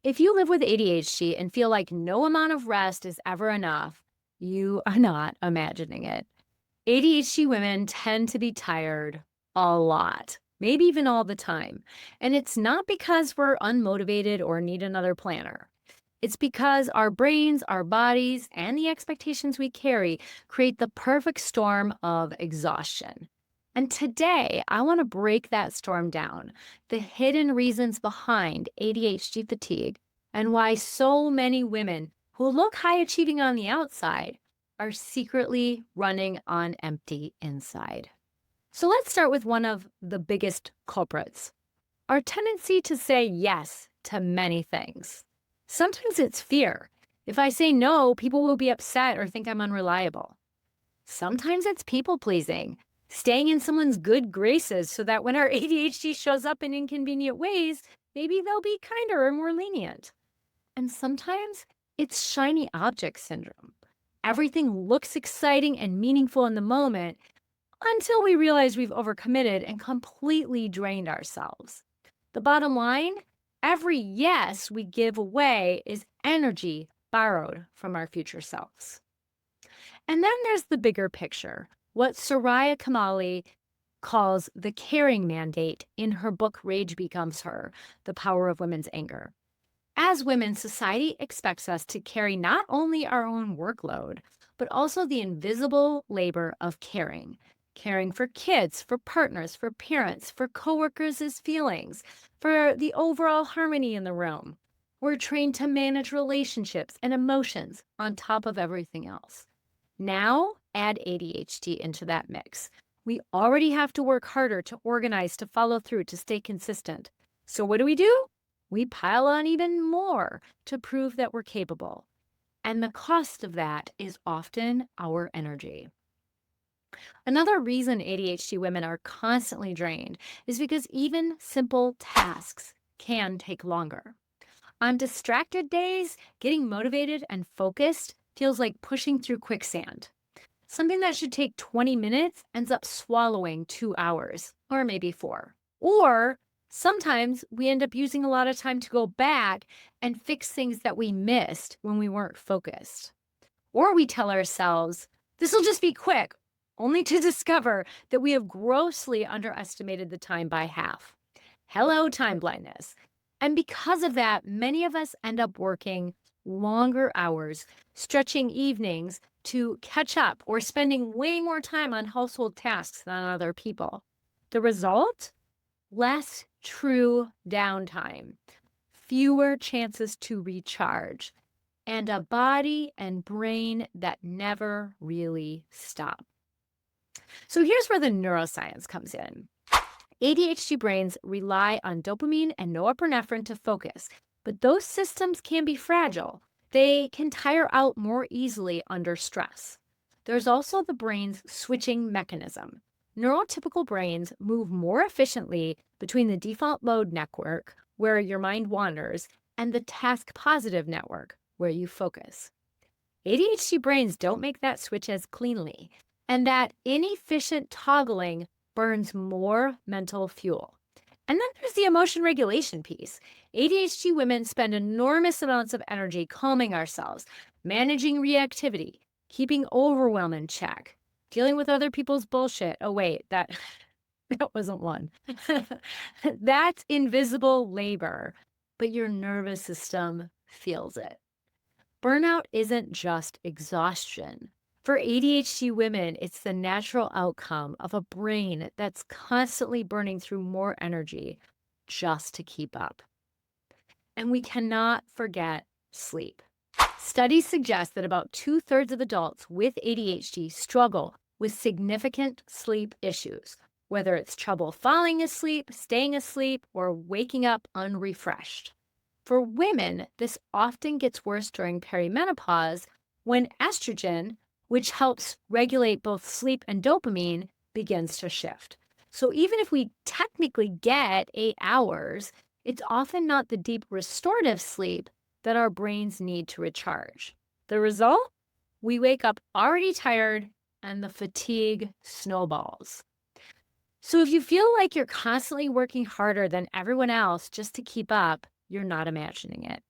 If you live with ADHD and feel like no amount of rest is ever enough, you are not imagining it. ADHD women tend to be tired a lot, maybe even all the time. And it's not because we're unmotivated or need another planner. It's because our brains, our bodies, and the expectations we carry create the perfect storm of exhaustion. And today, I want to break that storm down, the hidden reasons behind ADHD fatigue, and why so many women who look high achieving on the outside are secretly running on empty inside. So let's start with one of the biggest culprits, our tendency to say yes to many things. Sometimes it's fear. If I say no, people will be upset or think I'm unreliable. Sometimes it's people pleasing, staying in someone's good graces so that when our ADHD shows up in inconvenient ways, maybe they'll be kinder or more lenient. And sometimes it's shiny object syndrome. Everything looks exciting and meaningful in the moment until we realize we've overcommitted and completely drained ourselves. The bottom line, every yes we give away is energy borrowed from our future selves. And then there's the bigger picture, what Soraya Kamali calls the caring mandate in her book Rage Becomes Her, The Power of Women's Anger. As women, society expects us to carry not only our own workload, but also the invisible labor of caring for kids, for partners, for parents, for coworkers' feelings, for the overall harmony in the room. We're trained to manage relationships and emotions on top of everything else. Now, add ADHD into that mix. We already have to work harder to organize, to follow through, to stay consistent. So what do? We pile on even more to prove that we're capable. And the cost of that is often our energy. Another reason ADHD women are constantly drained is because even simple tasks can take longer. On distracted days, getting motivated and focused feels like pushing through quicksand. Something that should take 20 minutes ends up swallowing 2 hours, or maybe 4. Or sometimes we end up using a lot of time to go back and fix things that we missed when we weren't focused. Or we tell ourselves, this will just be quick, only to discover that we have grossly underestimated the time by half. Hello, time blindness. And because of that, many of us end up working longer hours, stretching evenings to catch up, or spending way more time on household tasks than other people. The result? Less true downtime, fewer chances to recharge, and a body and brain that never really stop. So here's where the neuroscience comes in. ADHD brains rely on dopamine and norepinephrine to focus, but those systems can be fragile. They can tire out more easily under stress. There's also the brain's switching mechanism. Neurotypical brains move more efficiently between the default mode network, where your mind wanders, and the task positive network, where you focus. ADHD brains don't make that switch as cleanly, and that inefficient toggling burns more mental fuel. And then there's the emotion regulation piece. ADHD women spend enormous amounts of energy calming ourselves, managing reactivity, keeping overwhelm in check, dealing with other people's bullshit. Oh, wait, that wasn't one. That's invisible labor, but your nervous system feels it. Burnout isn't just exhaustion. For ADHD women, it's the natural outcome of a brain that's constantly burning through more energy just to keep up. And we cannot forget sleep. Studies suggest that about 2/3 of adults with ADHD struggle with significant sleep issues, whether it's trouble falling asleep, staying asleep, or waking up unrefreshed. For women, this often gets worse during perimenopause when estrogen, which helps regulate both sleep and dopamine, begins to shift. So even if we technically get 8 hours, it's often not the deep restorative sleep that our brains need to recharge. The result? We wake up already tired and the fatigue snowballs. So if you feel like you're constantly working harder than everyone else just to keep up, you're not imagining it.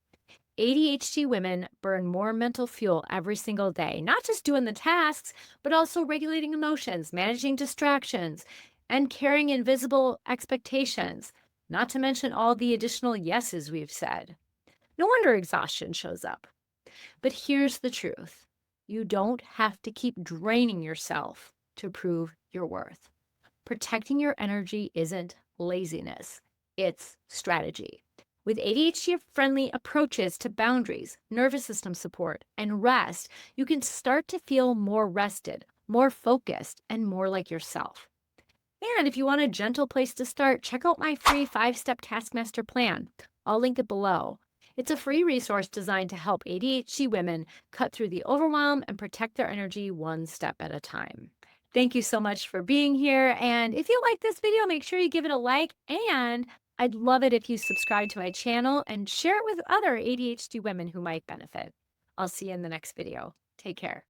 ADHD women burn more mental fuel every single day, not just doing the tasks, but also regulating emotions, managing distractions, and carrying invisible expectations, not to mention all the additional yeses we've said. No wonder exhaustion shows up. But here's the truth: you don't have to keep draining yourself to prove your worth. Protecting your energy isn't laziness, it's strategy. With ADHD friendly approaches to boundaries, nervous system support, and rest, you can start to feel more rested, more focused, and more like yourself. And if you want a gentle place to start, check out my free 5-step Taskmaster plan. I'll link it below. It's a free resource designed to help ADHD women cut through the overwhelm and protect their energy one step at a time. Thank you so much for being here. And if you like this video, make sure you give it a like. And I'd love it if you subscribe to my channel and share it with other ADHD women who might benefit. I'll see you in the next video. Take care.